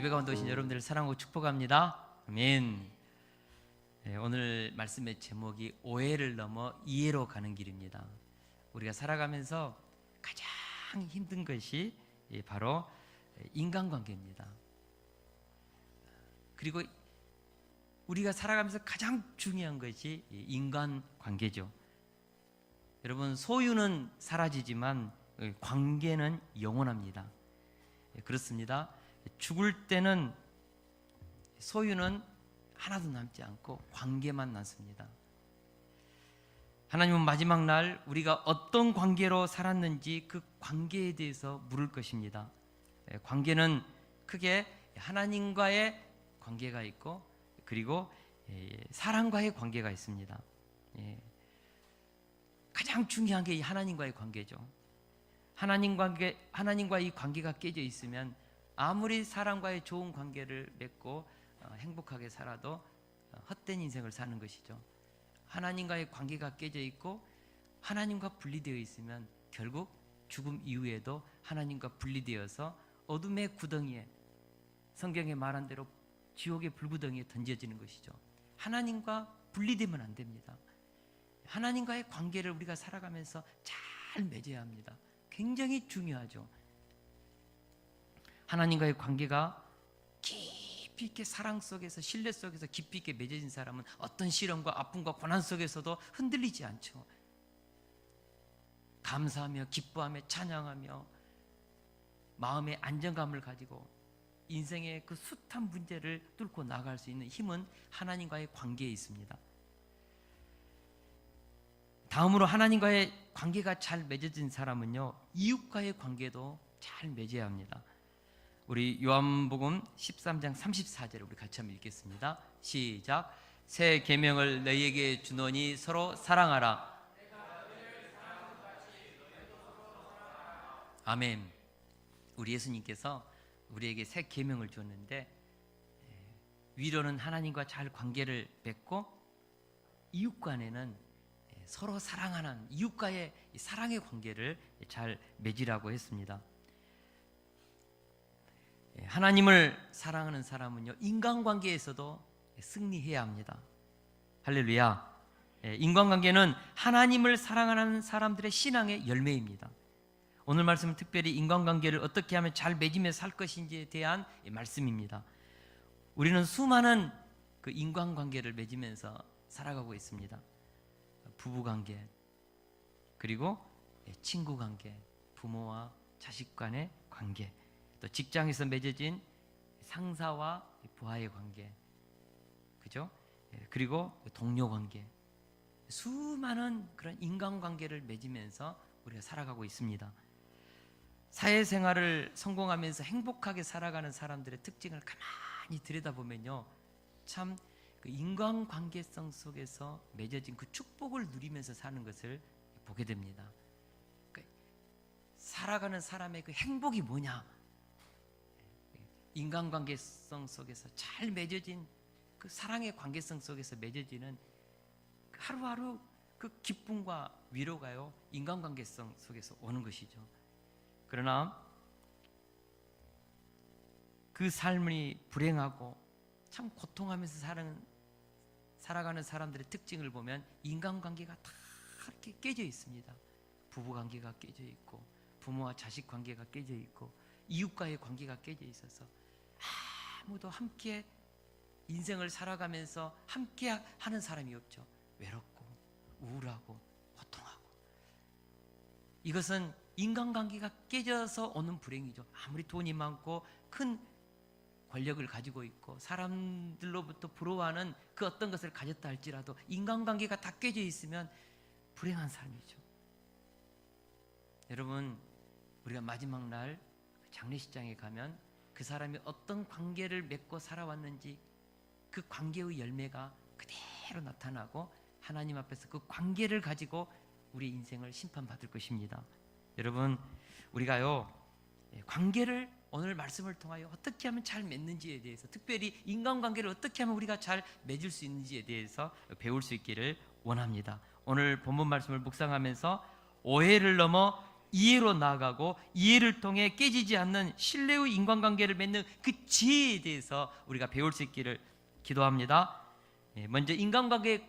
예배 가운데 오신 여러분들을 사랑하고 축복합니다. 아멘. 오늘 말씀의 제목이 오해를 넘어 이해로 가는 길입니다. 우리가 살아가면서 가장 힘든 것이 바로 인간관계입니다. 그리고 우리가 살아가면서 가장 중요한 것이 인간관계죠. 여러분, 소유는 사라지지만 관계는 영원합니다. 그렇습니다. 죽을 때는 소유는 하나도 남지 않고 관계만 남습니다. 하나님은 마지막 날 우리가 어떤 관계로 살았는지 그 관계에 대해서 물을 것입니다. 관계는 크게 하나님과의 관계가 있고 그리고 사람과의 관계가 있습니다. 가장 중요한 게 이 하나님과의 관계죠. 하나님과 이 관계가 깨져 있으면 아무리 사람과의 좋은 관계를 맺고 행복하게 살아도 헛된 인생을 사는 것이죠. 하나님과의 관계가 깨져 있고 하나님과 분리되어 있으면 결국 죽음 이후에도 하나님과 분리되어서 어둠의 구덩이에, 성경에 말한 대로 지옥의 불구덩이에 던져지는 것이죠. 하나님과 분리되면 안 됩니다. 하나님과의 관계를 우리가 살아가면서 잘 맺어야 합니다. 굉장히 중요하죠. 하나님과의 관계가 깊이 있게 사랑 속에서, 신뢰 속에서 깊이 있게 맺어진 사람은 어떤 시련과 아픔과 고난 속에서도 흔들리지 않죠. 감사하며 기뻐하며 찬양하며 마음의 안정감을 가지고 인생의 그 숱한 문제를 뚫고 나갈 수 있는 힘은 하나님과의 관계에 있습니다. 다음으로 하나님과의 관계가 잘 맺어진 사람은요, 이웃과의 관계도 잘 맺어야 합니다. 우리 요한복음 13장 34절을 우리 같이 한번 읽겠습니다. 시작. 새 계명을 너희에게 주노니 서로 사랑하라. 아멘. 우리 예수님께서 우리에게 새 계명을 줬는데, 위로는 하나님과 잘 관계를 맺고 이웃 간에는 서로 사랑하는 이웃과의 사랑의 관계를 잘 맺으라고 했습니다. 하나님을 사랑하는 사람은요, 인간관계에서도 승리해야 합니다. 할렐루야. 인간관계는 하나님을 사랑하는 사람들의 신앙의 열매입니다. 오늘 말씀은 특별히 인간관계를 어떻게 하면 잘 맺으며 살 것인지에 대한 말씀입니다. 우리는 수많은 그 인간관계를 맺으면서 살아가고 있습니다. 부부관계, 그리고 친구관계, 부모와 자식 간의 관계, 또 직장에서 맺어진 상사와 부하의 관계, 그죠? 그리고 동료관계, 수많은 그런 인간관계를 맺으면서 우리가 살아가고 있습니다. 사회생활을 성공하면서 행복하게 살아가는 사람들의 특징을 가만히 들여다보면요, 참 그 인간관계성 속에서 맺어진 그 축복을 누리면서 사는 것을 보게 됩니다. 그러니까 살아가는 사람의 그 행복이 뭐냐? 인간관계성 속에서 잘 맺어진 그 사랑의 관계성 속에서 맺어지는 하루하루 그 기쁨과 위로가요, 인간관계성 속에서 오는 것이죠. 그러나 그 삶이 불행하고 참 고통하면서 살아가는 사람들의 특징을 보면 인간관계가 다 이렇게 깨져 있습니다. 부부관계가 깨져 있고, 부모와 자식 관계가 깨져 있고, 이웃과의 관계가 깨져 있어서 아무도 함께 인생을 살아가면서 함께 하는 사람이 없죠. 외롭고 우울하고 고통하고. 이것은 인간관계가 깨져서 오는 불행이죠. 아무리 돈이 많고 큰 권력을 가지고 있고 사람들로부터 부러워하는 그 어떤 것을 가졌다 할지라도 인간관계가 다 깨져 있으면 불행한 삶이죠. 여러분, 우리가 마지막 날 장례식장에 가면 그 사람이 어떤 관계를 맺고 살아왔는지 그 관계의 열매가 그대로 나타나고 하나님 앞에서 그 관계를 가지고 우리 인생을 심판받을 것입니다. 여러분, 우리가요, 관계를 오늘 말씀을 통하여 어떻게 하면 잘 맺는지에 대해서, 특별히 인간관계를 어떻게 하면 우리가 잘 맺을 수 있는지에 대해서 배울 수 있기를 원합니다. 오늘 본문 말씀을 묵상하면서 오해를 넘어 이해로 나아가고 이해를 통해 깨지지 않는 신뢰의 인간관계를 맺는 그 지혜에 대해서 우리가 배울 수 있기를 기도합니다. 먼저 인간관계의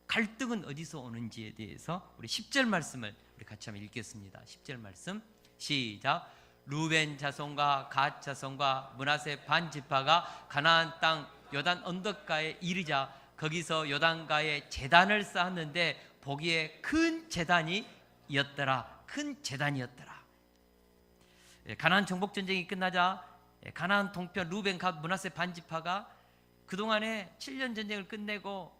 갈등은 어디서 오는지에 대해서 우리 10절 말씀을 우리 같이 한번 읽겠습니다. 10절 말씀 시작. 루벤 자손과 갓 자손과 므낫세 반 지파가 가나안 땅 요단 언덕가에 이르자 거기서 요단가에 제단을 쌓았는데 보기에 큰 제단이었더라. 큰 제단이었더라. 가나안 정복 전쟁이 끝나자 가나안 동편 루벤 갓 므낫세 반 지파가 그동안에 7년 전쟁을 끝내고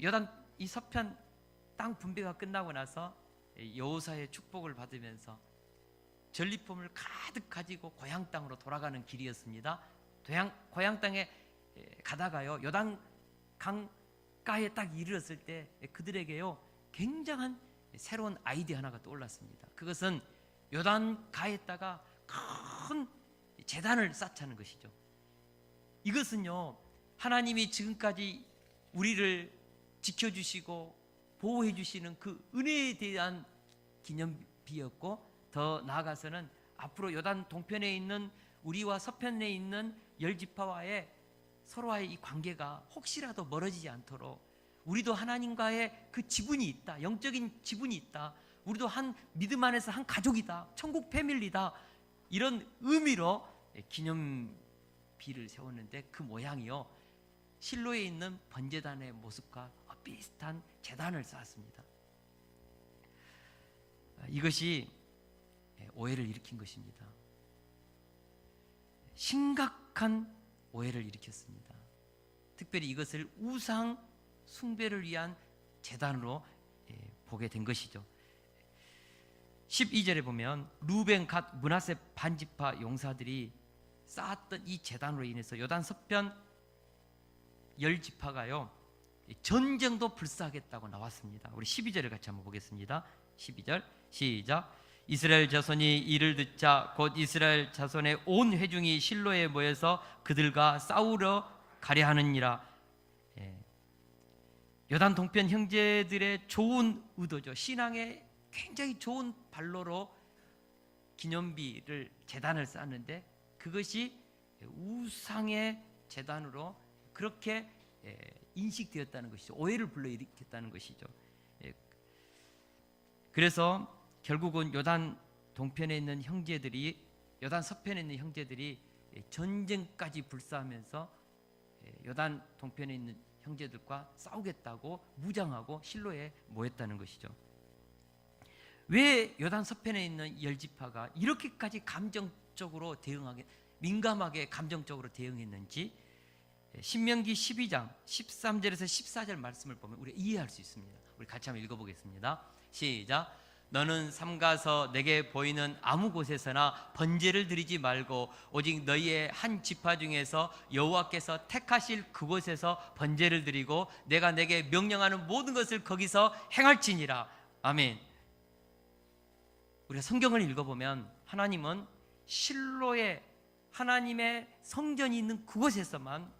요단 이 서편 땅 분배가 끝나고 나서 여호사의 축복을 받으면서 전리품을 가득 가지고 고향 땅으로 돌아가는 길이었습니다. 고향 땅에 가다가요 요단 강가에 딱 이르렀을 때 그들에게요 굉장한 새로운 아이디어 하나가 떠올랐습니다. 그것은 요단가에다가 큰 제단을 쌓자는 것이죠. 이것은요 하나님이 지금까지 우리를 지켜주시고 보호해 주시는 그 은혜에 대한 기념비였고, 더 나아가서는 앞으로 요단 동편에 있는 우리와 서편에 있는 열 지파와의 서로와의 이 관계가 혹시라도 멀어지지 않도록 우리도 하나님과의 그 지분이 있다, 영적인 지분이 있다, 우리도 한 믿음 안에서 한 가족이다, 천국 패밀리다, 이런 의미로 기념비를 세웠는데 그 모양이요 실로에 있는 번제단의 모습과 비슷한 제단을 쌓았습니다. 이것이 오해를 일으킨 것입니다. 심각한 오해를 일으켰습니다. 특별히 이것을 우상 숭배를 위한 제단으로 보게 된 것이죠. 12절에 보면 루벤 갓 므낫세 반지파 용사들이 쌓았던 이 제단으로 인해서 요단 서편 열 지파가요 전쟁도 불사하겠다고 나왔습니다. 우리 12절을 같이 한번 보겠습니다. 12절 시작. 이스라엘 자손이 이를 듣자 곧 이스라엘 자손의 온 회중이 실로에 모여서 그들과 싸우러 가려 하느니라. 요단 동편 형제들의 좋은 의도죠. 신앙의 굉장히 좋은 발로로 기념비를 제단을 쌓았는데 그것이 우상의 제단으로 그렇게 인식되었다는 것이죠. 오해를 불러일으켰다는 것이죠. 그래서 결국은 요단 동편에 있는 형제들이, 요단 서편에 있는 형제들이 전쟁까지 불사하면서 요단 동편에 있는 형제들과 싸우겠다고 무장하고 실로에 모였다는 것이죠. 왜 요단 서편에 있는 열 지파가 이렇게까지 감정적으로 민감하게 감정적으로 대응했는지 신명기 12장 13절에서 14절 말씀을 보면 우리가 이해할 수 있습니다. 우리 같이 한번 읽어보겠습니다. 시작. 너는 삼가서 내게 보이는 아무 곳에서나 번제를 드리지 말고 오직 너희의 한 지파 중에서 여호와께서 택하실 그곳에서 번제를 드리고 내가 내게 명령하는 모든 것을 거기서 행할지니라. 아멘. 우리가 성경을 읽어보면 하나님은 실로에 하나님의 성전이 있는 그곳에서만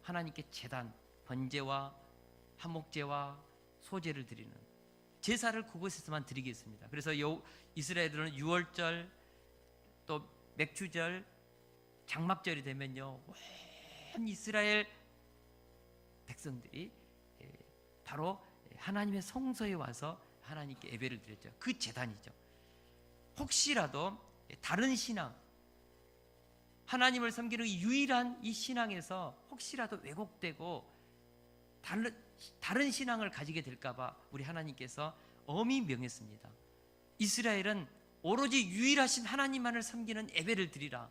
하나님께 제단, 번제와 한목제와 소제를 드리는 제사를 그곳에서만 드리겠습니다. 그래서 이스라엘들은 유월절 또 맥주절 장막절이 되면요 온 이스라엘 백성들이 바로 하나님의 성소에 와서 하나님께 예배를 드렸죠. 그 제단이죠. 혹시라도 다른 신앙, 하나님을 섬기는 유일한 이 신앙에서 혹시라도 왜곡되고 다른 신앙을 가지게 될까봐 우리 하나님께서 엄히 명했습니다. 이스라엘은 오로지 유일하신 하나님만을 섬기는 예배를 드리라.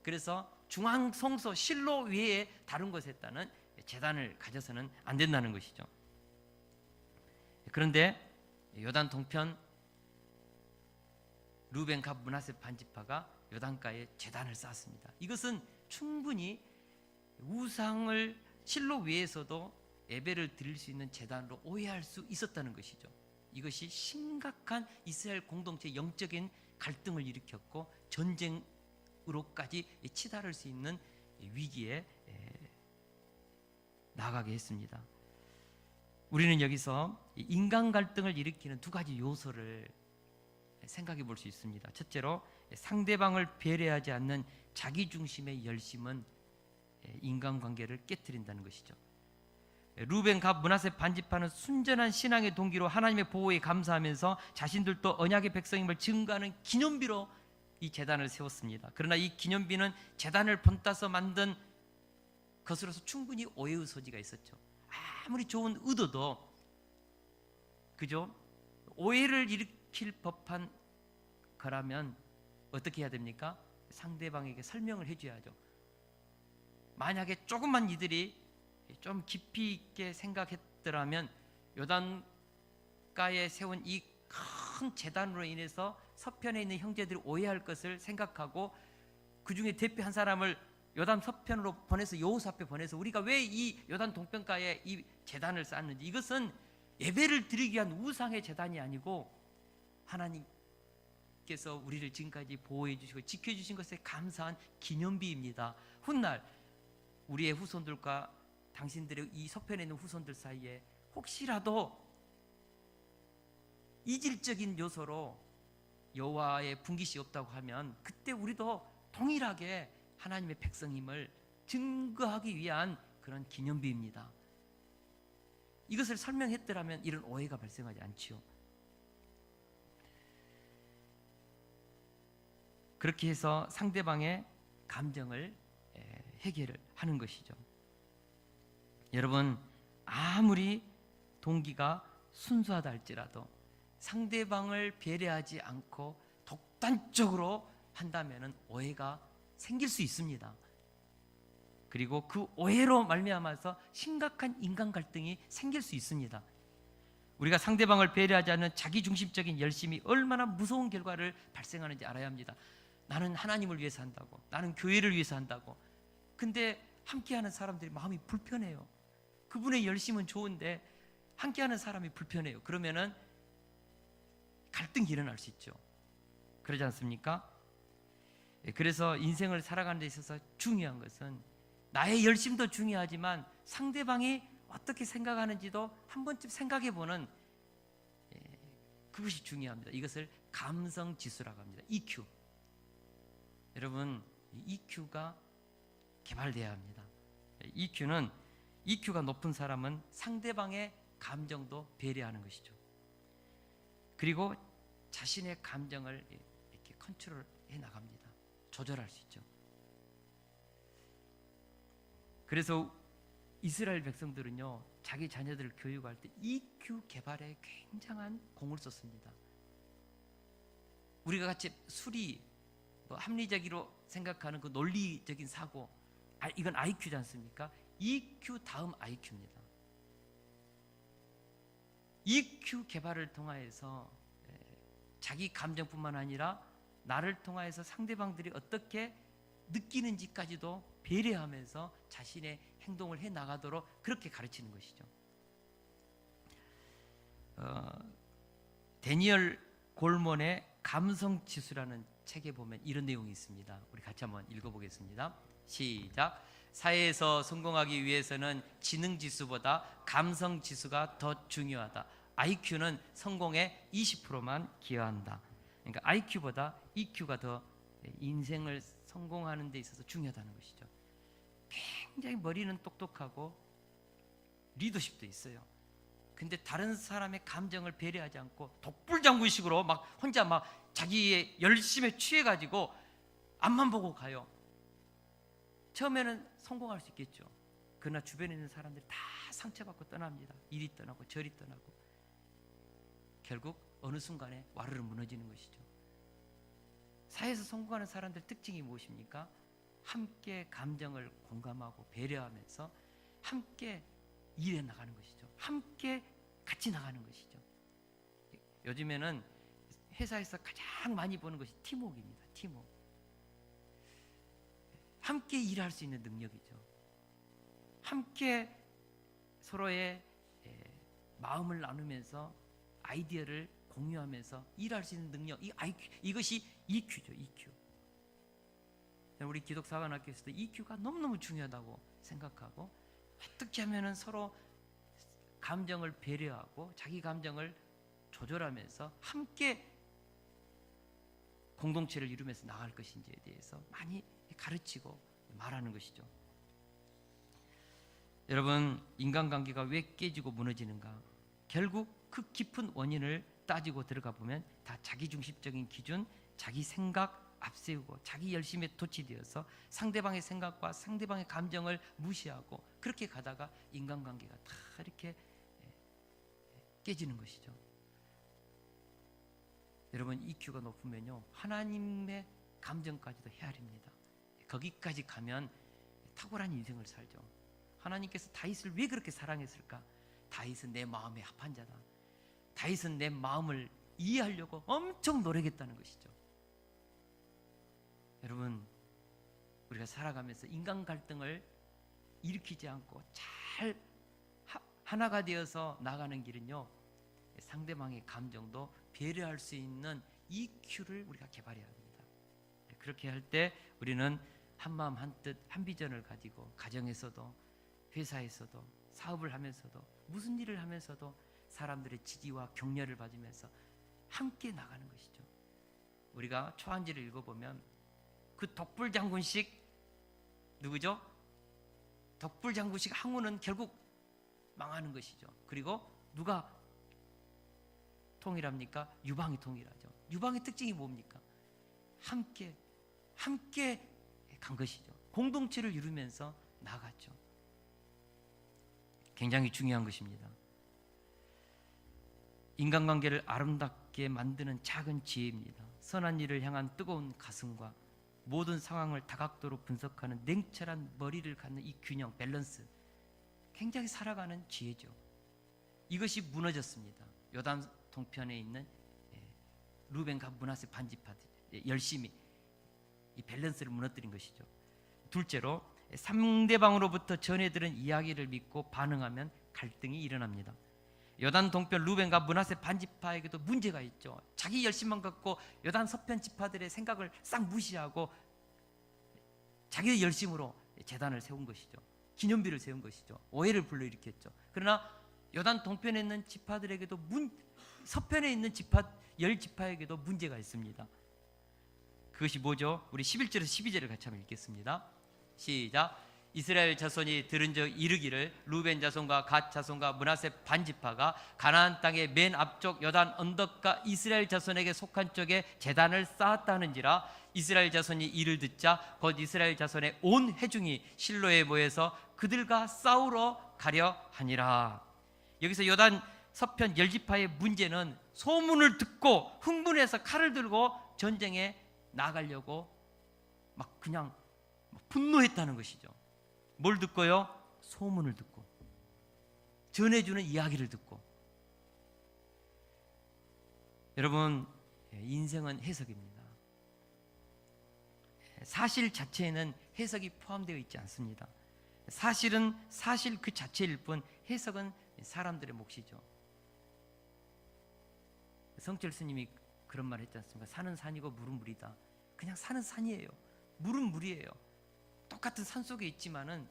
그래서 중앙 성소 실로 외에 다른 곳에다는 제단을 가져서는 안 된다는 것이죠. 그런데 요단 동편 루벤 갓 므낫세 반지파가 요단가에 제단을 쌓았습니다. 이것은 충분히 우상을 실로 위에서도 예배를 드릴 수 있는 제단으로 오해할 수 있었다는 것이죠. 이것이 심각한 이스라엘 공동체 영적인 갈등을 일으켰고 전쟁으로까지 치달을 수 있는 위기에 나가게 했습니다. 우리는 여기서 인간 갈등을 일으키는 두 가지 요소를 생각해 볼 수 있습니다. 첫째로 상대방을 배려하지 않는 자기중심의 열심은 인간관계를 깨뜨린다는 것이죠. 루벤, 갓, 므낫세 반지파는 순전한 신앙의 동기로 하나님의 보호에 감사하면서 자신들도 언약의 백성임을 증거하는 기념비로 이 제단을 세웠습니다. 그러나 이 기념비는 제단을 본따서 만든 것으로서 충분히 오해의 소지가 있었죠. 아무리 좋은 의도도 그죠? 오해를 일으킬 법한 거라면 어떻게 해야 됩니까? 상대방에게 설명을 해줘야죠. 만약에 조금만 이들이 좀 깊이 있게 생각했더라면 요단가에 세운 이 큰 제단으로 인해서 서편에 있는 형제들이 오해할 것을 생각하고 그 중에 대표 한 사람을 요단 서편으로 보내서 여호수 앞에 보내서 우리가 왜 이 요단 동편가에 이 제단을 쌓았는지, 이것은 예배를 드리기 위한 우상의 제단이 아니고 하나님께서 우리를 지금까지 보호해 주시고 지켜주신 것에 감사한 기념비입니다. 훗날 우리의 후손들과 당신들의 이 서편에 있는 후손들 사이에 혹시라도 이질적인 요소로 여호와의 분깃이 없다고 하면 그때 우리도 동일하게 하나님의 백성임을 증거하기 위한 그런 기념비입니다. 이것을 설명했더라면 이런 오해가 발생하지 않지요. 그렇게 해서 상대방의 감정을 해결을 하는 것이죠. 여러분, 아무리 동기가 순수하다 할지라도 상대방을 배려하지 않고 독단적으로 한다면 오해가 생길 수 있습니다. 그리고 그 오해로 말미암아서 심각한 인간 갈등이 생길 수 있습니다. 우리가 상대방을 배려하지 않는 자기중심적인 열심이 얼마나 무서운 결과를 발생하는지 알아야 합니다. 나는 하나님을 위해서 한다고, 나는 교회를 위해서 한다고. 근데 함께하는 사람들이 마음이 불편해요. 그분의 열심은 좋은데 함께하는 사람이 불편해요. 그러면은 갈등이 일어날 수 있죠. 그러지 않습니까? 그래서 인생을 살아가는 데 있어서 중요한 것은 나의 열심도 중요하지만 상대방이 어떻게 생각하는지도 한 번쯤 생각해보는 그것이 중요합니다. 이것을 감성지수라고 합니다. EQ. 여러분, EQ가 개발되어야 합니다. EQ가 높은 사람은 상대방의 감정도 배려하는 것이죠. 그리고 자신의 감정을 이렇게 컨트롤해 나갑니다. 조절할 수 있죠. 그래서 이스라엘 백성들은요, 자기 자녀들을 교육할 때 EQ 개발에 굉장한 공을 썼습니다. 우리가 같이 수리, 합리적으로 생각하는 그 논리적인 사고, 이건 IQ지 않습니까? EQ 다음 IQ입니다. EQ 개발을 통하여서 자기 감정뿐만 아니라 나를 통하여서 상대방들이 어떻게 느끼는지까지도 배려하면서 자신의 행동을 해 나가도록 그렇게 가르치는 것이죠. 데니얼 골먼의 감성지수라는 책에 보면 이런 내용이 있습니다. 우리 같이 한번 읽어보겠습니다. 시작. 사회에서 성공하기 위해서는 지능지수보다 감성지수가 더 중요하다. IQ는 성공의 20%만 기여한다. 그러니까 IQ보다 EQ가 더 인생을 성공하는 데 있어서 중요하다는 것이죠. 굉장히 머리는 똑똑하고 리더십도 있어요. 근데 다른 사람의 감정을 배려하지 않고 독불장군식으로 막 혼자 막 자기의 열심에 취해가지고 앞만 보고 가요. 처음에는 성공할 수 있겠죠. 그러나 주변에 있는 사람들이 다 상처받고 떠납니다. 이리 떠나고 저리 떠나고 결국 어느 순간에 와르르 무너지는 것이죠. 사회에서 성공하는 사람들 특징이 무엇입니까? 함께 감정을 공감하고 배려하면서 함께 일해 나가는 것이죠. 함께 같이 나가는 것이죠. 요즘에는 회사에서 가장 많이 보는 것이 팀워크입니다. 팀워크. 함께 일할 수 있는 능력이죠. 함께 서로의 마음을 나누면서 아이디어를 공유하면서 일할 수 있는 능력, 이것이 EQ죠. EQ. 우리 기독사관학교에서도 EQ가 너무너무 중요하다고 생각하고 어떻게 하면 서로 감정을 배려하고 자기 감정을 조절하면서 함께 공동체를 이루면서 나갈 것인지에 대해서 많이 가르치고 말하는 것이죠. 여러분, 인간관계가 왜 깨지고 무너지는가? 결국 그 깊은 원인을 따지고 들어가 보면 다 자기중심적인 기준, 자기 생각 앞세우고 자기 열심에 도취되어서 상대방의 생각과 상대방의 감정을 무시하고 그렇게 가다가 인간관계가 다 이렇게 깨지는 것이죠. 여러분, EQ가 높으면요, 하나님의 감정까지도 헤아립니다. 거기까지 가면 탁월한 인생을 살죠. 하나님께서 다윗을 왜 그렇게 사랑했을까? 다윗은 내 마음에 합한 자다. 다윗은 내 마음을 이해하려고 엄청 노력했다는 것이죠. 여러분, 우리가 살아가면서 인간 갈등을 일으키지 않고 잘 하나가 되어서 나가는 길은요, 상대방의 감정도 배려할 수 있는 EQ를 우리가 개발해야 합니다. 그렇게 할 때 우리는 한마음 한뜻 한 비전을 가지고 가정에서도 회사에서도 사업을 하면서도 무슨 일을 하면서도 사람들의 지지와 격려를 받으면서 함께 나가는 것이죠. 우리가 초한지를 읽어보면 그 덕불장군식 누구죠? 덕불장군식 항우는 결국 망하는 것이죠. 그리고 누가 통일합니까? 유방이 통일하죠. 유방의 특징이 뭡니까? 함께 간 것이죠. 공동체를 이루면서 나갔죠. 굉장히 중요한 것입니다. 인간관계를 아름답게 만드는 작은 지혜입니다. 선한 일을 향한 뜨거운 가슴과 모든 상황을 다각도로 분석하는 냉철한 머리를 갖는 이 균형, 밸런스, 굉장히 살아가는 지혜죠. 이것이 무너졌습니다. 요단 동편에 있는 루벤과 므낫세 반지파들 열심히 이 밸런스를 무너뜨린 것이죠. 둘째로, 상대방으로부터 전해 들은 이야기를 믿고 반응하면 갈등이 일어납니다. 요단 동편 루벤과 므낫세 반지파에게도 문제가 있죠. 자기 열심만 갖고 요단 서편 지파들의 생각을 싹 무시하고 자기의 열심으로 제단을 세운 것이죠. 기념비를 세운 것이죠. 오해를 불러일으켰죠. 그러나 요단 동편에 있는 지파들에게도 서편에 있는 지파 10지파에게도 문제가 있습니다. 그것이 뭐죠? 우리 11절에서 12절을 같이 한번 읽겠습니다. 시작. 이스라엘 자손이 들은즉 이르기를 루벤 자손과 갓 자손과 므낫세 반지파가 가나안 땅의 맨 앞쪽 요단 언덕과 이스라엘 자손에게 속한 쪽에 제단을 쌓았다는지라. 이스라엘 자손이 이를 듣자 곧 이스라엘 자손의 온 회중이 실로에 모여서 그들과 싸우러 가려 하니라. 여기서 요단 서편 10지파의 문제는 소문을 듣고 흥분해서 칼을 들고 전쟁에 나가려고 막 그냥 분노했다는 것이죠. 뭘 듣고요? 소문을 듣고, 전해주는 이야기를 듣고. 여러분, 인생은 해석입니다. 사실 자체에는 해석이 포함되어 있지 않습니다. 사실은 사실 그 자체일 뿐 해석은 사람들의 몫이죠. 성철 스님이 그런 말 했지 않습니까? 산은 산이고 물은 물이다. 그냥 산은 산이에요. 물은 물이에요. 똑같은 산 속에 있지만은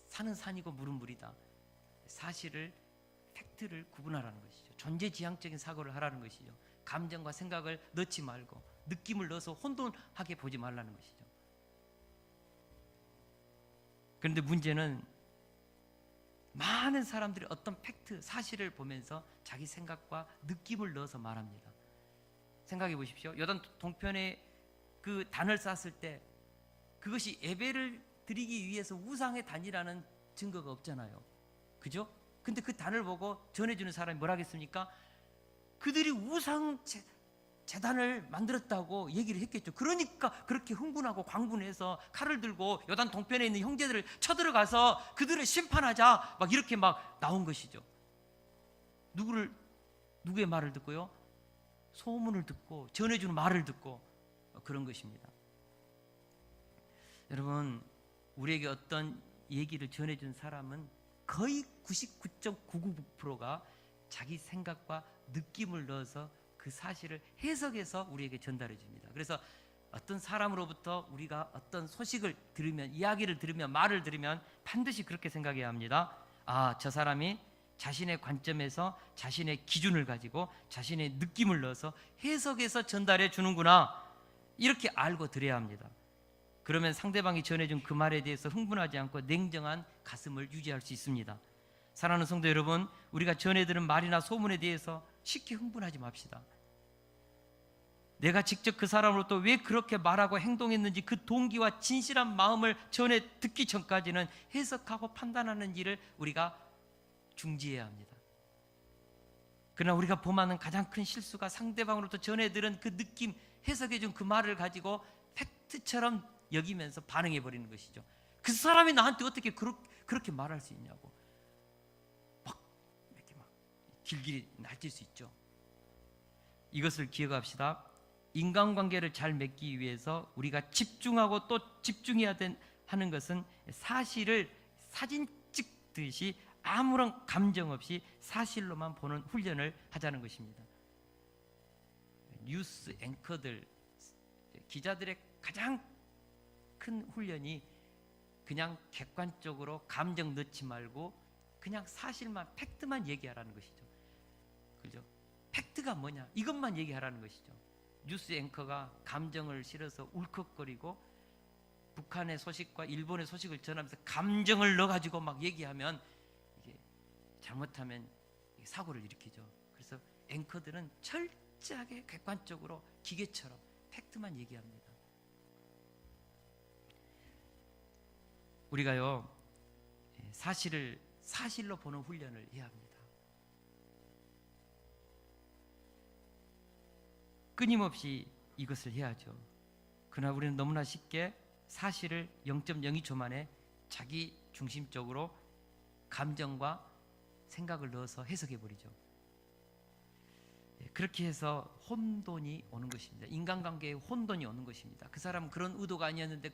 산은 산이고 물은 물이다. 사실을, 팩트를 구분하라는 것이죠. 존재지향적인 사고를 하라는 것이죠. 감정과 생각을 넣지 말고 느낌을 넣어서 혼돈하게 보지 말라는 것이죠. 그런데 문제는 많은 사람들이 어떤 팩트, 사실을 보면서 자기 생각과 느낌을 넣어서 말합니다. 생각해 보십시오. 요단 동편에 그 단을 쌓았을 때 그것이 예배를 드리기 위해서 우상의 단이라는 증거가 없잖아요. 그죠? 근데 그 단을 보고 전해주는 사람이 뭐라 하겠습니까? 그들이 우상 제단을 만들었다고 얘기를 했겠죠. 그러니까 그렇게 흥분하고 광분해서 칼을 들고 요단 동편에 있는 형제들을 쳐들어가서 그들을 심판하자 막 이렇게 막 나온 것이죠. 누구의 말을 듣고요? 소문을 듣고 전해주는 말을 듣고 그런 것입니다. 여러분, 우리에게 어떤 얘기를 전해준 사람은 거의 99.99%가 자기 생각과 느낌을 넣어서 그 사실을 해석해서 우리에게 전달해 줍니다. 그래서 어떤 사람으로부터 우리가 어떤 소식을 들으면, 이야기를 들으면, 말을 들으면 반드시 그렇게 생각해야 합니다. 아, 저 사람이 자신의 관점에서 자신의 기준을 가지고 자신의 느낌을 넣어서 해석해서 전달해 주는구나. 이렇게 알고 드려야 합니다. 그러면 상대방이 전해준 그 말에 대해서 흥분하지 않고 냉정한 가슴을 유지할 수 있습니다. 사랑하는 성도 여러분, 우리가 전해들은 말이나 소문에 대해서 쉽게 흥분하지 맙시다. 내가 직접 그 사람으로부터 왜 그렇게 말하고 행동했는지 그 동기와 진실한 마음을 전해 듣기 전까지는 해석하고 판단하는 일을 우리가 중지해야 합니다. 그러나 우리가 범하는 가장 큰 실수가 상대방으로부터 전해 들은 그 느낌, 해석해준 그 말을 가지고 팩트처럼 여기면서 반응해 버리는 것이죠. 그 사람이 나한테 어떻게 그렇게 말할 수 있냐고 막 이렇게 막 길길이 날뛸 수 있죠. 이것을 기억합시다. 인간관계를 잘 맺기 위해서 우리가 집중하고 또 집중해야 하는 것은 사실을 사진 찍듯이 아무런 감정 없이 사실로만 보는 훈련을 하자는 것입니다. 뉴스 앵커들, 기자들의 가장 큰 훈련이 그냥 객관적으로 감정 넣지 말고 그냥 사실만, 팩트만 얘기하라는 것이죠. 그죠? 팩트가 뭐냐? 이것만 얘기하라는 것이죠. 뉴스 앵커가 감정을 실어서 울컥거리고 북한의 소식과 일본의 소식을 전하면서 감정을 넣어가지고 막 얘기하면 이게 잘못하면 사고를 일으키죠. 그래서 앵커들은 철저하게 객관적으로 기계처럼 팩트만 얘기합니다. 우리가요, 사실을 사실로 보는 훈련을 해야 합니다. 끊임없이 이것을 해야죠. 그러나 우리는 너무나 쉽게 사실을 0.02초 만에 자기 중심적으로 감정과 생각을 넣어서 해석해 버리죠. 그렇게 해서 혼돈이 오는 것입니다. 인간관계에 혼돈이 오는 것입니다. 그 사람은 그런 의도가 아니었는데,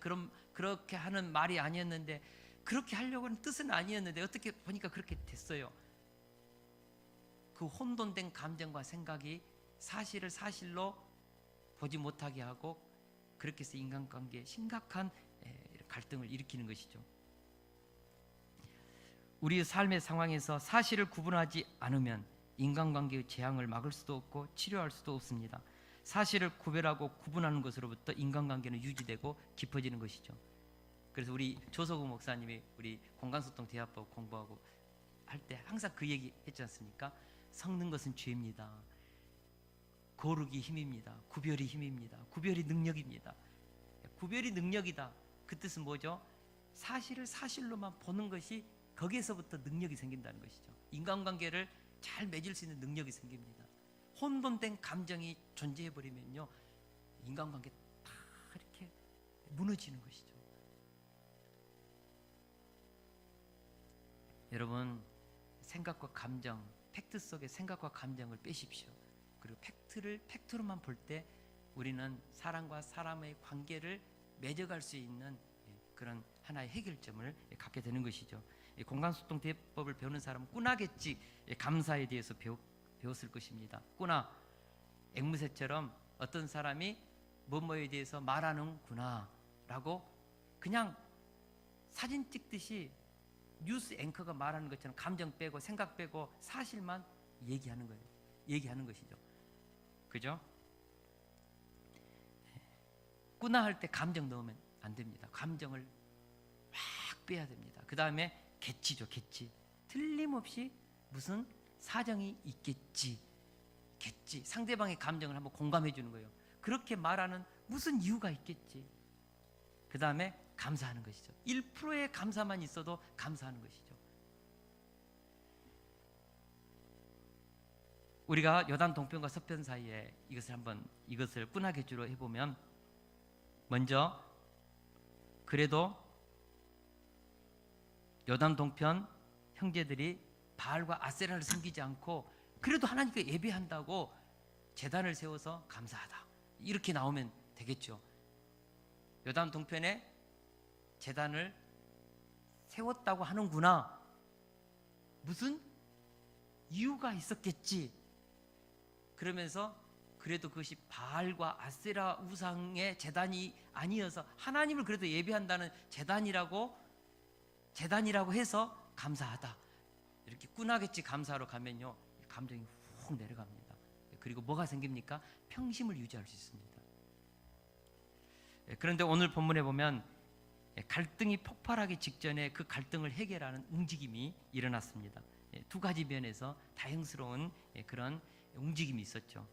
그렇게 하는 말이 아니었는데, 그렇게 하려고 하는 뜻은 아니었는데 어떻게 보니까 그렇게 됐어요. 그 혼돈된 감정과 생각이 사실을 사실로 보지 못하게 하고, 그렇게 해서 인간관계에 심각한 갈등을 일으키는 것이죠. 우리의 삶의 상황에서 사실을 구분하지 않으면 인간관계의 재앙을 막을 수도 없고 치료할 수도 없습니다. 사실을 구별하고 구분하는 것으로부터 인간관계는 유지되고 깊어지는 것이죠. 그래서 우리 조석우 목사님이 우리 공간소통 대화법 공부하고 할 때 항상 그 얘기 했지 않습니까? 섞는 것은 죄입니다. 거룩이 힘입니다. 구별이 힘입니다. 구별이 능력입니다. 구별이 능력이다. 그 뜻은 뭐죠? 사실을 사실로만 보는 것이, 거기에서부터 능력이 생긴다는 것이죠. 인간관계를 잘 맺을 수 있는 능력이 생깁니다. 혼돈된 감정이 존재해버리면요, 인간관계 다 이렇게 무너지는 것이죠. 여러분, 생각과 감정, 팩트 속에 생각과 감정을 빼십시오. 그리고 팩트를 팩트로만 볼 때 우리는 사람과 사람의 관계를 맺어갈 수 있는 그런 하나의 해결점을 갖게 되는 것이죠. 공간소통 대법을 배우는 사람은 꾸나겠지, 감사에 대해서 배웠을 것입니다. 꾸나, 앵무새처럼 어떤 사람이 뭐뭐에 대해서 말하는구나 라고 그냥 사진 찍듯이 뉴스 앵커가 말하는 것처럼 감정 빼고 생각 빼고 사실만 얘기하는 거예요. 얘기하는 것이죠. 그죠? 꾸나 할 때 감정 넣으면 안 됩니다. 감정을 막 빼야 됩니다. 그 다음에 개치죠, 개치. 틀림없이 무슨 사정이 있겠지. 개치. 상대방의 감정을 한번 공감해 주는 거예요. 그렇게 말하는 무슨 이유가 있겠지. 그 다음에 감사하는 것이죠. 1%의 감사만 있어도 감사하는 것이죠. 우리가 요단 동편과 서편 사이에 이것을 꾸나개주로 해보면, 먼저 그래도 요단 동편 형제들이 바알과 아세라를 섬기지 않고 그래도 하나님께 예배한다고 제단을 세워서 감사하다, 이렇게 나오면 되겠죠. 요단 동편에 제단을 세웠다고 하는구나, 무슨 이유가 있었겠지. 그러면서 그래도 그것이 바알과 아세라 우상의 제단이 아니어서 하나님을 그래도 예배한다는 제단이라고 해서 감사하다, 이렇게 꾸나겠지 감사하러 가면요, 감정이 훅 내려갑니다. 그리고 뭐가 생깁니까? 평심을 유지할 수 있습니다. 그런데 오늘 본문에 보면 갈등이 폭발하기 직전에 그 갈등을 해결하는 움직임이 일어났습니다. 두 가지 면에서 다양스러운 그런 움직임이 있었죠.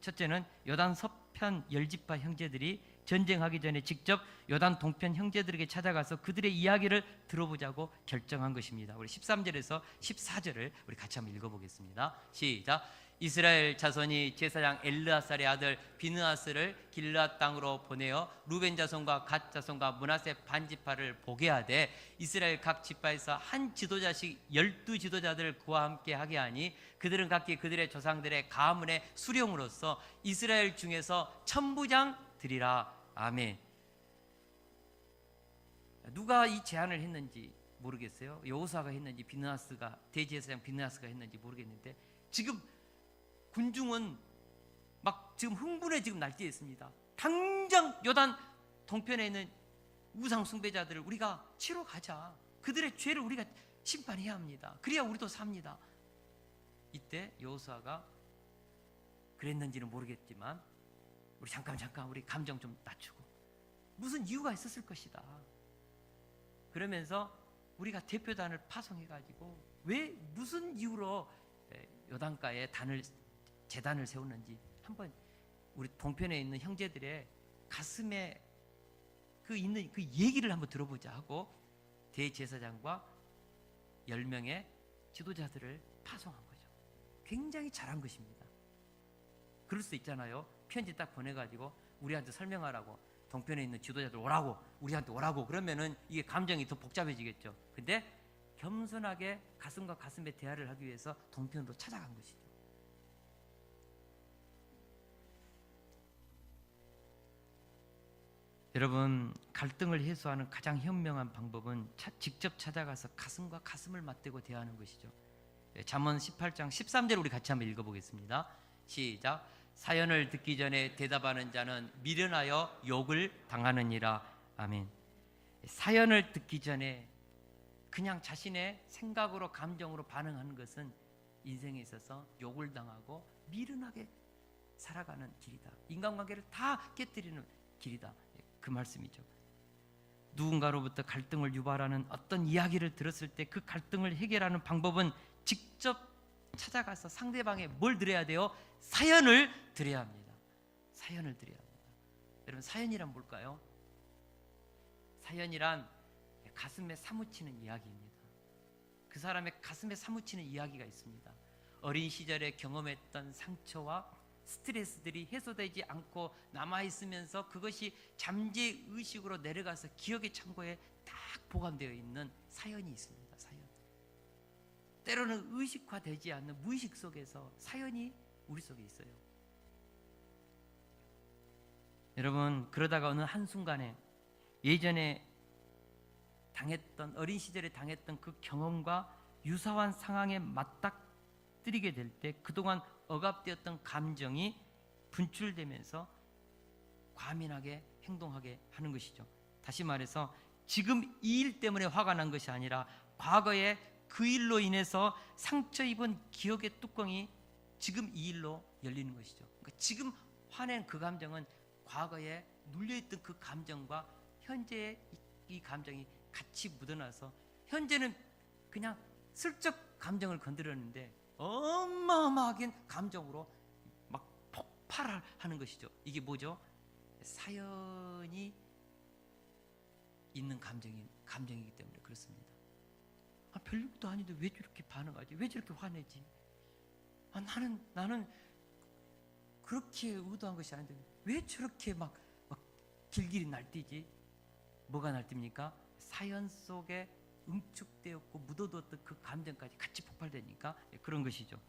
첫째는 요단 서편 열지파 형제들이 전쟁하기 전에 직접 요단 동편 형제들에게 찾아가서 그들의 이야기를 들어보자고 결정한 것입니다. 우리 13절에서 14절을 우리 같이 한번 읽어보겠습니다. 시작. 이스라엘 자손이 제사장 엘르아살의 아들 비느하스를 길르앗 땅으로 보내어 루벤 자손과 갓 자손과 므낫세 반지파를 보게 하되 이스라엘 각 지파에서 한 지도자씩 12지도자들을 그와 함께 하게 하니 그들은 각기 그들의 조상들의 가문의 수령으로서 이스라엘 중에서 천부장 드리라. 아멘. 누가 이 제안을 했는지 모르겠어요. 여호수아가 했는지 비느하스가 대제사장 비느하스가 했는지 모르겠는데 지금 군중은 막 지금 흥분에 지금 날뛰어 있습니다. 당장 요단 동편에 있는 우상 숭배자들을 우리가 치러 가자. 그들의 죄를 우리가 심판해야 합니다. 그래야 우리도 삽니다. 이때 여호수아가 그랬는지는 모르겠지만 우리 잠깐 우리 감정 좀 낮추고 무슨 이유가 있었을 것이다. 그러면서 우리가 대표단을 파송해 가지고 왜 무슨 이유로 요단가에 재단을 세웠는지 한번 우리 동편에 있는 형제들의 가슴에 있는 그 얘기를 한번 들어보자 하고 대제사장과 10명의 지도자들을 파송한 거죠. 굉장히 잘한 것입니다. 그럴 수 있잖아요. 편지 딱 보내가지고 우리한테 설명하라고 동편에 있는 지도자들 오라고 우리한테 오라고 그러면은 이게 감정이 더 복잡해지겠죠. 근데 겸손하게 가슴과 가슴의 대화를 하기 위해서 동편으로 찾아간 것이죠. 여러분, 갈등을 해소하는 가장 현명한 방법은 직접 찾아가서 가슴과 가슴을 맞대고 대화하는 것이죠. 잠언 18장 13절 우리 같이 한번 읽어보겠습니다. 시작. 사연을 듣기 전에 대답하는 자는 미련하여 욕을 당하느니라. 아멘. 사연을 듣기 전에 그냥 자신의 생각으로 감정으로 반응하는 것은 인생에 있어서 욕을 당하고 미련하게 살아가는 길이다. 인간관계를 다 깨뜨리는 길이다. 그 말씀이죠. 누군가로부터 갈등을 유발하는 어떤 이야기를 들었을 때 그 갈등을 해결하는 방법은 직접 찾아가서 상대방에 뭘 드려야 돼요? 사연을 드려야 합니다. 사연을 드려야 합니다. 여러분, 사연이란 뭘까요? 사연이란 가슴에 사무치는 이야기입니다. 그 사람의 가슴에 사무치는 이야기가 있습니다. 어린 시절에 경험했던 상처와 스트레스들이 해소되지 않고 남아있으면서 그것이 잠재의식으로 내려가서 기억의 창고에 딱 보관되어 있는 사연이 있습니다. 사연. 때로는 의식화되지 않는 무의식 속에서 사연이 우리 속에 있어요. 여러분, 그러다가 어느 한순간에 예전에 당했던, 어린 시절에 당했던 그 경험과 유사한 상황에 맞닥뜨리게 될 때 그동안 억압되었던 감정이 분출되면서 과민하게 행동하게 하는 것이죠. 다시 말해서 지금 이 일 때문에 화가 난 것이 아니라 과거에 그 일로 인해서 상처 입은 기억의 뚜껑이 지금 이 일로 열리는 것이죠. 그러니까 지금 화낸 그 감정은 과거에 눌려있던 그 감정과 현재의 이 감정이 같이 묻어나서 현재는 그냥 슬쩍 감정을 건드렸는데 어마어마하게 감정으로 막 폭발하는 것이죠. 이게 뭐죠? 사연이 있는 감정이기 때문에 그렇습니다. 별일도 아닌데 왜 저렇게 반응하지? 왜 저렇게 화내지? 나는 그렇게 의도한 것이 아닌데 왜 저렇게 막 길길이 날뛰지? 뭐가 날뜁니까? 사연 속에 응축되었고 묻어두었던 그 감정까지 같이 폭발되니까 그런 것이죠.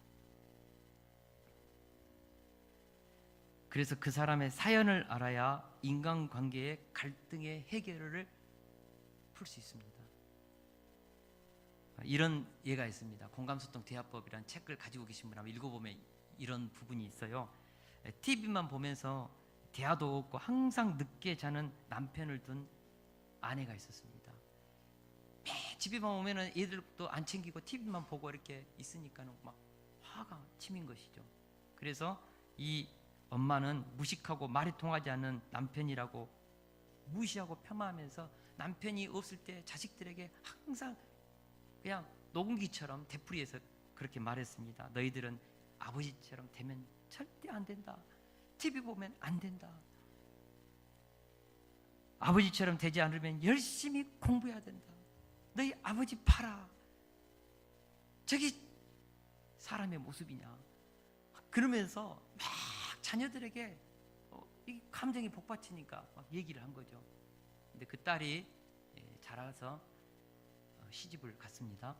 그래서 그 사람의 사연을 알아야 인간관계의 갈등의 해결을 풀 수 있습니다. 이런 예가 있습니다. 공감소통 대화법이라는 책을 가지고 계신 분 한번 읽어보면 이런 부분이 있어요. TV만 보면서 대화도 없고 항상 늦게 자는 남편을 둔 아내가 있었습니다. 집에만 오면은 애들도 안 챙기고 TV만 보고 이렇게 있으니까는 막 화가 치민 것이죠. 그래서 이 엄마는 무식하고 말이 통하지 않는 남편이라고 무시하고 폄하하면서 남편이 없을 때 자식들에게 항상 그냥 녹음기처럼 되풀이해서 그렇게 말했습니다. 너희들은 아버지처럼 되면 절대 안 된다. TV 보면 안 된다. 아버지처럼 되지 않으면 열심히 공부해야 된다. 너희 아버지 봐라. 저기 사람의 모습이냐. 그러면서 막 자녀들에게 이 감정이 복받치니까 막 얘기를 한 거죠. 근데 그 딸이 자라서 시집을 갔습니다.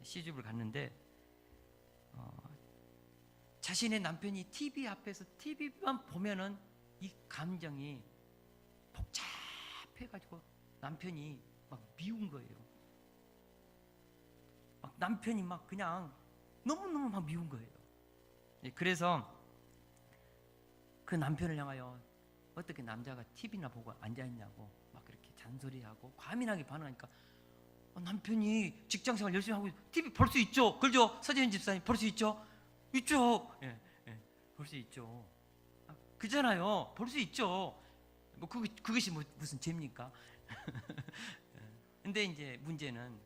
시집을 갔는데 자신의 남편이 TV 앞에서 TV만 보면은 이 감정이 복잡해가지고 남편이 막 미운 거예요. 막 남편이 막 그냥 너무너무 막 미운 거예요. 그래서 그 남편을 향하여 어떻게 남자가 TV나 보고 앉아있냐고 막 그렇게 잔소리하고 과민하게 반응하니까 남편이 직장생활 열심히 하고 TV 볼 수 있죠. 그죠? 서재현 집사님 볼 수 있죠? 있죠. 볼 수 있죠. 그잖아요. 볼 수 있죠. 뭐 그것이 무슨 죄입니까? 근데 이제 문제는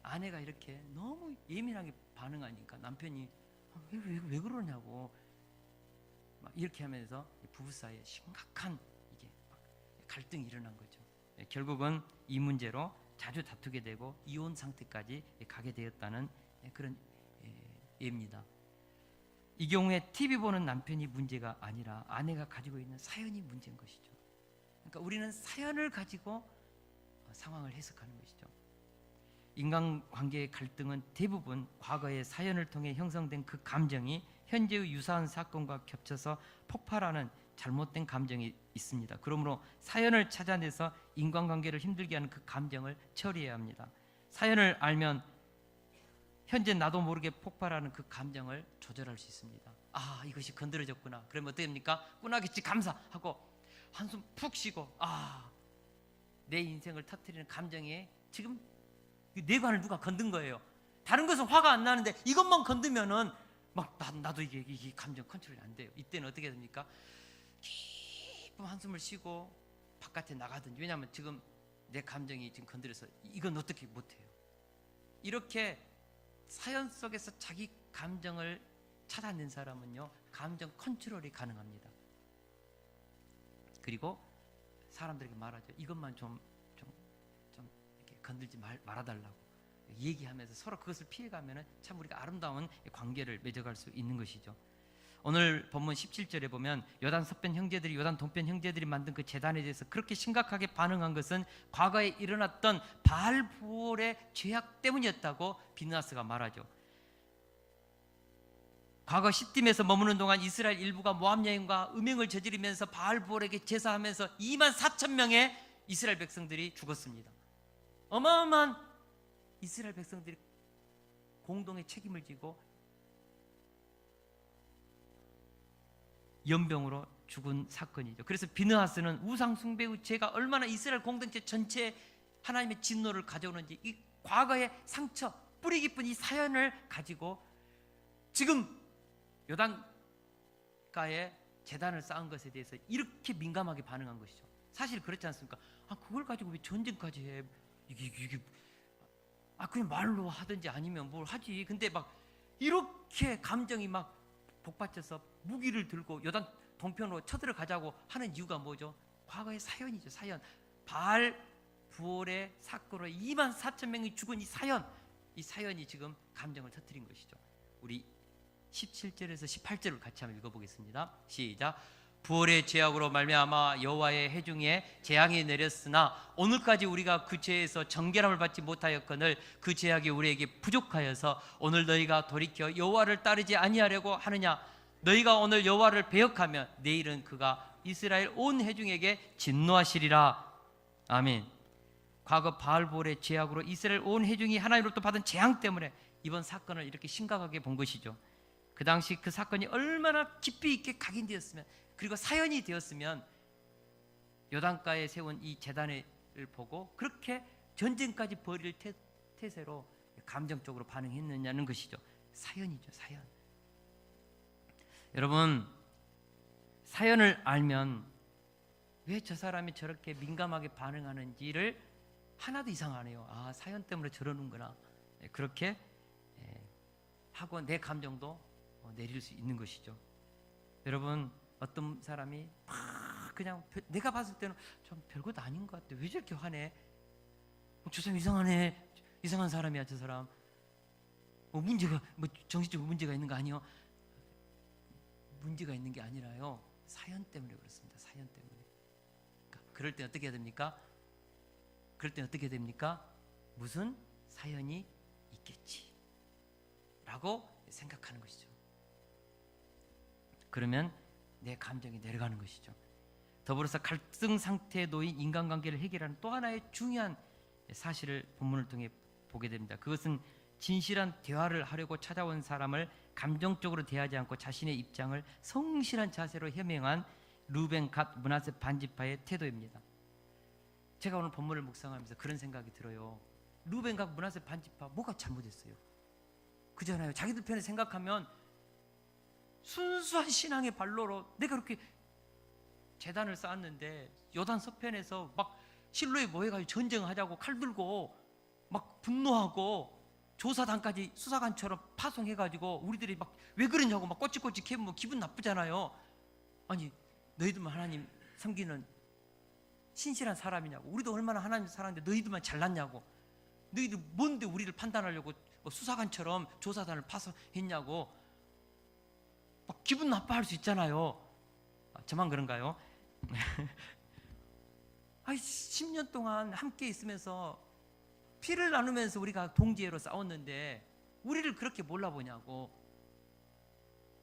아내가 이렇게 너무 예민하게 반응하니까 남편이 왜 그러냐고 막 이렇게 하면서 부부 사이에 심각한 이게 막 갈등이 일어난 거죠. 결국은 이 문제로 자주 다투게 되고 이혼 상태까지 가게 되었다는 그런 예입니다. 이 경우에 TV 보는 남편이 문제가 아니라 아내가 가지고 있는 사연이 문제인 것이죠. 그러니까 우리는 사연을 가지고 상황을 해석하는 것이죠. 인간관계의 갈등은 대부분 과거의 사연을 통해 형성된 그 감정이 현재의 유사한 사건과 겹쳐서 폭발하는 잘못된 감정이 있습니다. 그러므로 사연을 찾아내서 인간관계를 힘들게 하는 그 감정을 처리해야 합니다. 사연을 알면 현재 나도 모르게 폭발하는 그 감정을 조절할 수 있습니다. 아, 이것이 건드려졌구나. 그러면 어떻게 됩니까? 꾸나기치 감사하고 한숨 푹 쉬고 내 인생을 터뜨리는 감정에 지금 뇌관을 누가 건든 거예요. 다른 것은 화가 안 나는데 이것만 건드면은 막 나도 이게 감정 컨트롤이 안 돼요. 이때는 어떻게 됩니까? 깊은 한숨을 쉬고 바깥에 나가든지. 왜냐하면 지금 내 감정이 지금 건드려서 이건 어떻게 못해요. 이렇게 사연 속에서 자기 감정을 찾아낸 사람은요, 감정 컨트롤이 가능합니다. 그리고 사람들에게 말하죠. 이것만 좀 이렇게 건들지 말아달라고 얘기하면서 서로 그것을 피해가면 참 우리가 아름다운 관계를 맺어갈 수 있는 것이죠. 오늘 본문 17절에 보면 요단 서편 형제들이 요단 동편 형제들이 만든 그 제단에 대해서 그렇게 심각하게 반응한 것은 과거에 일어났던 바알 부올의 죄악 때문이었다고 비느하스가 말하죠. 과거 시딤에서 머무는 동안 이스라엘 일부가 모압 여인과 음행을 저지르면서 바알 부올에게 제사하면서 2만 4천 명의 이스라엘 백성들이 죽었습니다. 어마어마한 이스라엘 백성들이 공동의 책임을 지고 연병으로 죽은 사건이죠. 그래서 비느하스는 우상 숭배의 죄가 얼마나 이스라엘 공동체 전체에 하나님의 진노를 가져오는지 이 과거의 상처, 뿌리 깊은 이 사연을 가지고 지금 요단가에 제단을 쌓은 것에 대해서 이렇게 민감하게 반응한 것이죠. 사실 그렇지 않습니까? 그걸 가지고 왜 전쟁까지 해? 이게 그냥 말로 하든지 아니면 뭘 하지. 근데 막 이렇게 감정이 막 복받쳐서 무기를 들고 요단 동편으로 쳐들어가자고 하는 이유가 뭐죠? 과거의 사연이죠. 사연. 바알 부올의 사건으로 2만 4천 명이 죽은 이 사연이 지금 감정을 터뜨린 것이죠. 우리 17절에서 18절을 같이 한번 읽어보겠습니다. 시작. 부올의 죄악으로 말미암아 여호와의 회중에 재앙이 내렸으나 오늘까지 우리가 그 죄에서 정결함을 받지 못하였거늘 그 죄악이 우리에게 부족하여서 오늘 너희가 돌이켜 여호와를 따르지 아니하려고 하느냐. 너희가 오늘 여호와를 배역하면 내일은 그가 이스라엘 온 회중에게 진노하시리라. 아멘. 과거 바알볼의 죄악으로 이스라엘 온 회중이 하나님으로부터 받은 재앙 때문에 이번 사건을 이렇게 심각하게 본 것이죠. 그 당시 그 사건이 얼마나 깊이 있게 각인되었으면, 그리고 사연이 되었으면 요단가에 세운 이 제단을 보고 그렇게 전쟁까지 벌일 태세로 감정적으로 반응했느냐는 것이죠. 사연이죠. 사연. 여러분, 사연을 알면 왜 저 사람이 저렇게 민감하게 반응하는지를 하나도 이상 안 해요. 아, 사연 때문에 저러는구나. 그렇게 하고 내 감정도 내릴 수 있는 것이죠. 여러분, 어떤 사람이 막 그냥 내가 봤을 때는 좀 별것 아닌 것 같아. 왜 저렇게 화내? 저 사람 이상하네. 이상한 사람이야, 저 사람. 문제가 정신적으로 문제가 있는 거 아니요? 문제가 있는 게 아니라요, 사연 때문에 그렇습니다. 사연 때문에. 그러니까 그럴 때 어떻게 해야 됩니까? 그럴 때 어떻게 됩니까? 무슨 사연이 있겠지 라고 생각하는 것이죠. 그러면 내 감정이 내려가는 것이죠. 더불어서 갈등 상태에 놓인 인간관계를 해결하는 또 하나의 중요한 사실을 본문을 통해 보게 됩니다. 그것은 진실한 대화를 하려고 찾아온 사람을 감정적으로 대하지 않고 자신의 입장을 성실한 자세로 해명한 루벤, 갓, 므낫세 반지파의 태도입니다. 제가 오늘 본문을 묵상하면서 그런 생각이 들어요. 루벤, 갓, 므낫세 반지파 뭐가 잘못했어요? 그잖아요. 자기들 편에 생각하면 순수한 신앙의 발로로 내가 그렇게 제단을 쌓았는데 요단 서편에서 막 실로에 모여가지고 전쟁하자고 칼 들고 막 분노하고 조사단까지 수사관처럼 파송해가지고 우리들이 막 왜 그러냐고 막 꼬치꼬치 캐면 기분 나쁘잖아요. 아니, 너희들만 하나님 섬기는 신실한 사람이냐고. 우리도 얼마나 하나님 사랑하는데 너희들만 잘났냐고. 너희들 뭔데 우리를 판단하려고 수사관처럼 조사단을 파송했냐고. 막 기분 나빠할 수 있잖아요. 저만 그런가요? 10년 동안 함께 있으면서 피를 나누면서 우리가 동지애로 싸웠는데 우리를 그렇게 몰라보냐고.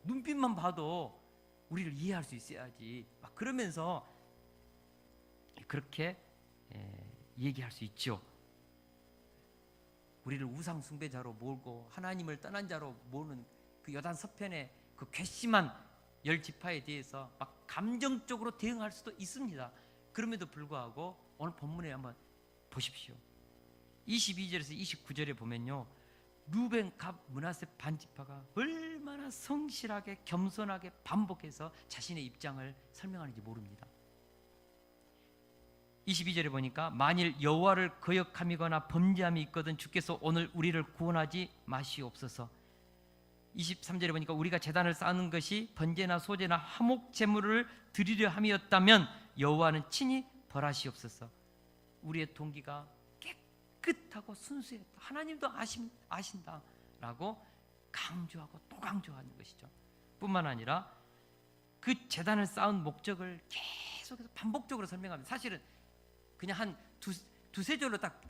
눈빛만 봐도 우리를 이해할 수 있어야지. 막 그러면서 그렇게 얘기할 수 있죠. 우리를 우상 숭배자로 몰고 하나님을 떠난 자로 모는 그 여단 서편의 그 괘씸한 열 지파에 대해서 막 감정적으로 대응할 수도 있습니다. 그럼에도 불구하고 오늘 본문에 한번 보십시오. 22절에서 29절에 보면요, 루벤, 갓, 므낫세 반지파가 얼마나 성실하게 겸손하게 반복해서 자신의 입장을 설명하는지 모릅니다. 22절에 보니까 만일 여호와를 거역함이거나 범죄함이 있거든 주께서 오늘 우리를 구원하지 마시옵소서. 23절에 보니까 우리가 제단을 쌓는 것이 번제나 소제나 화목 제물을 드리려 함이었다면 여호와는 친히 벌하시옵소서. 우리의 동기가 깨끗하고 순수했다. 하나님도 아신다라고 강조하고 또 강조하는 것이죠. 뿐만 아니라 그 제단을 쌓은 목적을 계속해서 반복적으로 설명합니다. 사실은 그냥 한 두세 절로 딱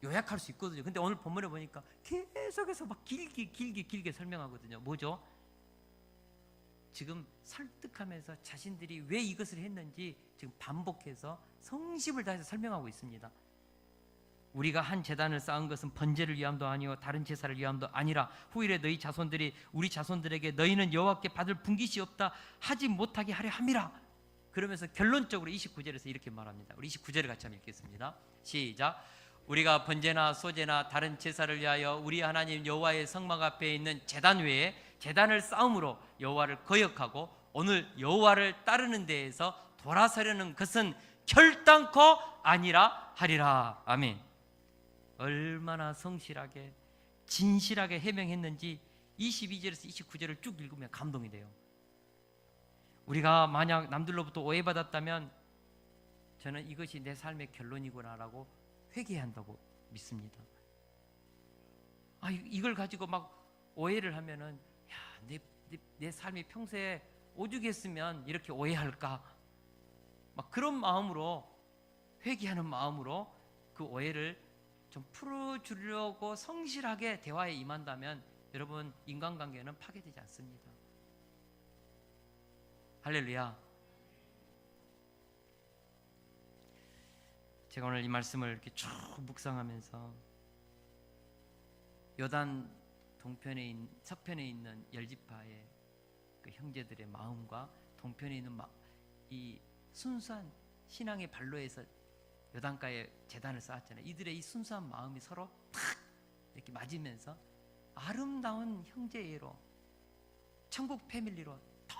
요약할 수 있거든요. 근데 오늘 본문에 보니까 계속해서 막 길게 설명하거든요. 뭐죠? 지금 설득하면서 자신들이 왜 이것을 했는지 지금 반복해서 성심을 다해서 설명하고 있습니다. 우리가 한 제단을 쌓은 것은 번제를 위함도 아니요 다른 제사를 위함도 아니라 후일에 너희 자손들이 우리 자손들에게 너희는 여호와께 받을 분깃이 없다 하지 못하게 하려 함이라. 그러면서 결론적으로 29절에서 이렇게 말합니다. 우리 29절을 같이 한번 읽겠습니다. 시작. 우리가 번제나 소제나 다른 제사를 위하여 우리 하나님 여호와의 성막 앞에 있는 제단 외에 제단을 쌓음으로 여호와를 거역하고 오늘 여호와를 따르는 데에서 돌아서려는 것은 결단코 아니라 하리라. 아멘. 얼마나 성실하게 진실하게 해명했는지 22절에서 29절을 쭉 읽으면 감동이 돼요. 우리가 만약 남들로부터 오해받았다면 저는 이것이 내 삶의 결론이구나라고 회개해야 한다고 믿습니다. 이걸 가지고 막 오해를 하면은 내 삶이 평소에 오죽했으면 이렇게 오해할까? 막 그런 마음으로 회개하는 마음으로 그 오해를 좀 풀어주려고 성실하게 대화에 임한다면 여러분 인간관계는 파괴되지 않습니다. 할렐루야. 제가 오늘 이 말씀을 이렇게 쭉 묵상하면서 요단 동편에 서편에 있는 열지파의 그 형제들의 마음과 동편에 있는 이 순수한 신앙의 발로에서 요단가에 제단을 쌓았잖아요. 이들의 이 순수한 마음이 서로 탁 이렇게 맞으면서 아름다운 형제애로 천국 패밀리로 탁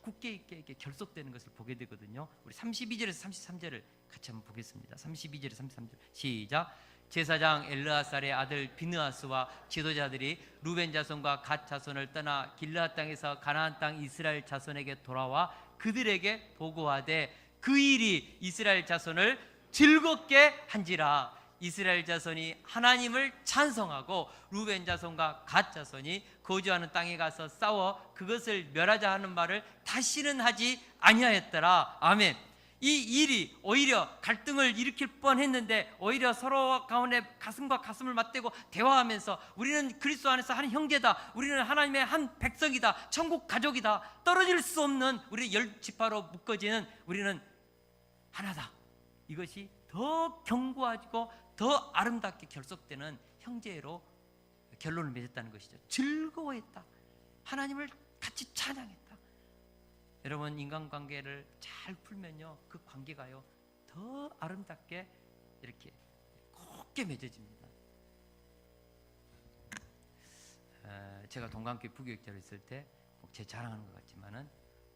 굳게 있게 이렇게 결속되는 것을 보게 되거든요. 우리 32절에서 33절을 같이 한번 보겠습니다. 32절에서 33절 시작. 제사장 엘르아살의 아들 비느하스와 지도자들이 루벤 자손과 갓 자손을 떠나 길르앗 땅에서 가나안 땅 이스라엘 자손에게 돌아와 그들에게 보고하되 그 일이 이스라엘 자손을 즐겁게 한지라. 이스라엘 자손이 하나님을 찬송하고 루벤 자손과 갓 자손이 거주하는 땅에 가서 싸워 그것을 멸하자 하는 말을 다시는 하지 아니하였더라. 아멘. 이 일이 오히려 갈등을 일으킬 뻔했는데 오히려 서로 가운데 가슴과 가슴을 맞대고 대화하면서 우리는 그리스도 안에서 한 형제다, 우리는 하나님의 한 백성이다, 천국 가족이다, 떨어질 수 없는 우리 10지파로 묶어지는 우리는 하나다. 이것이 더 견고하고 더 아름답게 결속되는 형제로 결론을 맺었다는 것이죠. 즐거워했다. 하나님을 같이 찬양했다. 여러분, 인간관계를 잘 풀면요, 그 관계가요 더 아름답게 이렇게 곱게 맺어집니다. 제가 동관교회 부교육자로 있을 때 꼭 제 자랑하는 것 같지만은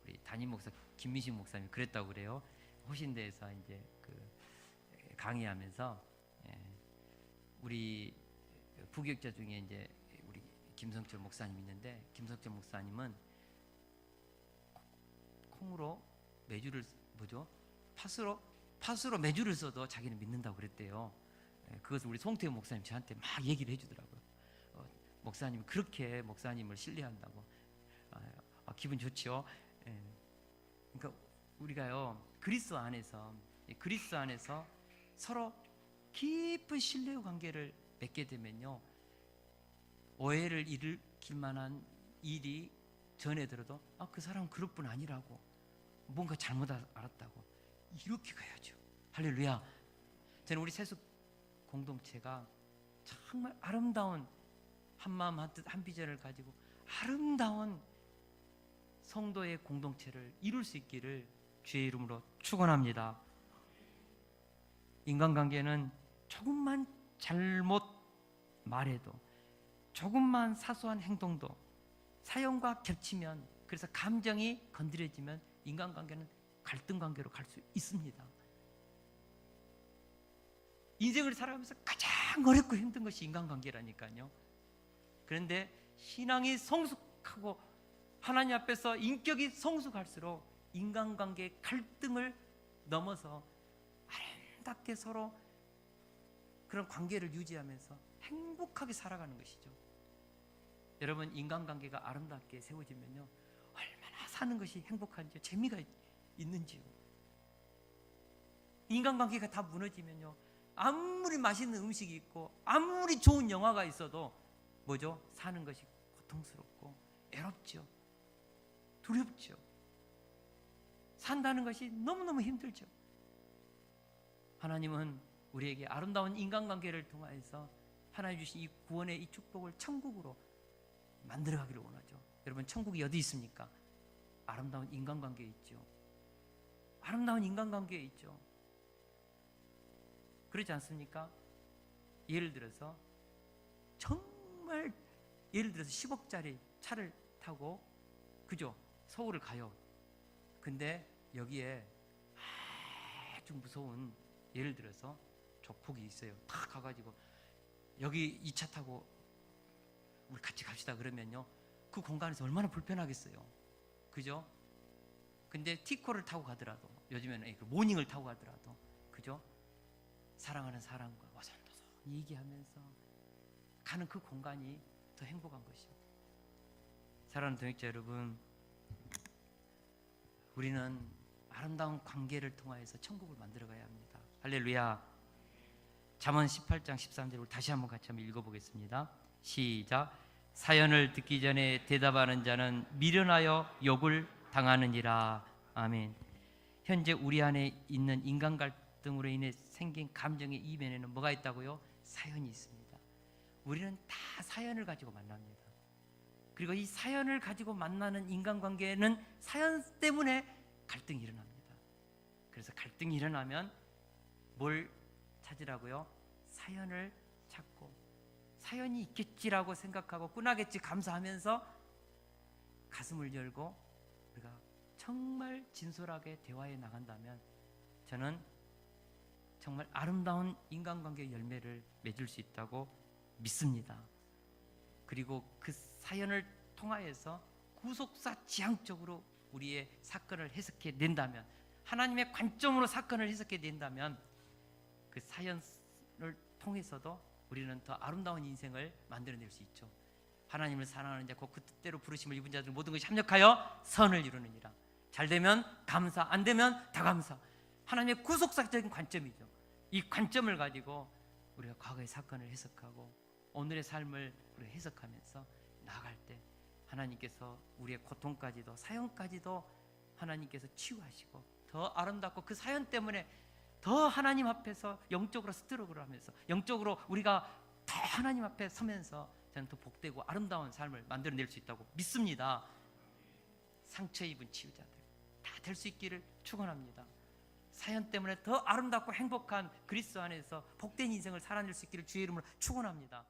우리 담임 목사 김미식 목사님이 그랬다고 그래요. 호신대에서 이제 그 강의하면서 우리 부교육자 중에 이제 우리 김성철 목사님 있는데, 김성철 목사님은 콩으로 메주를 팥으로 메주를 써도 자기는 믿는다고 그랬대요. 그것을 우리 송태우 목사님 저한테 막 얘기를 해주더라고요. 목사님이 그렇게 목사님을 신뢰한다고. 기분 좋죠. 그러니까 우리가요 그리스도 안에서 서로 깊은 신뢰의 관계를 맺게 되면요, 오해를 일으킬 만한 일이 전에 들어도 그 사람은 그럴 뿐 아니라고, 뭔가 잘못 알았다고 이렇게 가야죠. 할렐루야. 저는 우리 세속 공동체가 정말 아름다운 한마음 한뜻 한비전을 가지고 아름다운 성도의 공동체를 이룰 수 있기를 주의 이름으로 축원합니다. 인간관계는 조금만 잘못 말해도, 조금만 사소한 행동도 사연과 겹치면, 그래서 감정이 건드려지면 인간관계는 갈등관계로 갈 수 있습니다. 인생을 살아가면서 가장 어렵고 힘든 것이 인간관계라니까요. 그런데 신앙이 성숙하고 하나님 앞에서 인격이 성숙할수록 인간관계의 갈등을 넘어서 아름답게 서로 그런 관계를 유지하면서 행복하게 살아가는 것이죠. 여러분, 인간관계가 아름답게 세워지면요, 얼마나 사는 것이 행복한지요, 재미가 있는지요. 인간관계가 다 무너지면요, 아무리 맛있는 음식이 있고 아무리 좋은 영화가 있어도 뭐죠? 사는 것이 고통스럽고 애롭죠. 두렵죠. 산다는 것이 너무너무 힘들죠. 하나님은 우리에게 아름다운 인간관계를 통하여서 하나님 주신 이 구원의 이 축복을 천국으로 만들어가기를 원하죠. 여러분, 천국이 어디 있습니까? 아름다운 인간관계에 있죠. 아름다운 인간관계에 있죠. 그렇지 않습니까? 예를 들어서 정말 10억짜리 차를 타고 그죠? 서울을 가요. 근데 여기에 아주 무서운, 예를 들어서 조폭이 있어요. 탁 가가지고 여기 이 차 타고 우리 같이 갑시다 그러면요, 그 공간에서 얼마나 불편하겠어요. 그죠? 근데 티코를 타고 가더라도, 요즘에는 그 모닝을 타고 가더라도, 그죠? 사랑하는 사람과 어선도선 얘기하면서 가는 그 공간이 더 행복한 것이죠. 사랑하는 동역자 여러분, 우리는 아름다운 관계를 통하여서 천국을 만들어가야 합니다. 할렐루야. 잠언 18장 13절을 다시 한번 같이 한번 읽어보겠습니다. 시작. 사연을 듣기 전에 대답하는 자는 미련하여 욕을 당하느니라. 아멘. 현재 우리 안에 있는 인간 갈등으로 인해 생긴 감정의 이면에는 뭐가 있다고요? 사연이 있습니다. 우리는 다 사연을 가지고 만납니다. 그리고 이 사연을 가지고 만나는 인간관계는 사연 때문에 갈등이 일어납니다. 그래서 갈등이 일어나면 뭘 찾으라고요? 사연을 찾고, 사연이 있겠지라고 생각하고 끝나겠지 감사하면서 가슴을 열고 우리가 정말 진솔하게 대화해 나간다면 저는 정말 아름다운 인간관계 열매를 맺을 수 있다고 믿습니다. 그리고 그 사연을 통하여서 구속사 지향적으로 우리의 사건을 해석해 낸다면, 하나님의 관점으로 사건을 해석해 낸다면 그 사연을 통해서도 우리는 더 아름다운 인생을 만들어낼 수 있죠. 하나님을 사랑하는 자 곧 그 뜻대로 부르심을 입은 자들 모든 것이 합력하여 선을 이루느니라. 잘 되면 감사, 안 되면 다 감사. 하나님의 구속사적인 관점이죠. 이 관점을 가지고 우리가 과거의 사건을 해석하고 오늘의 삶을 우리가 해석하면서 나아갈 때 하나님께서 우리의 고통까지도 사연까지도 하나님께서 치유하시고 더 아름답고, 그 사연 때문에 더 하나님 앞에서 영적으로 스트럭을 하면서 영적으로 우리가 더 하나님 앞에 서면서 저는 더 복되고 아름다운 삶을 만들어낼 수 있다고 믿습니다. 상처 입은 치유자들 다 될 수 있기를 축원합니다. 사연 때문에 더 아름답고 행복한 그리스도 안에서 복된 인생을 살아낼 수 있기를 주의 이름으로 축원합니다.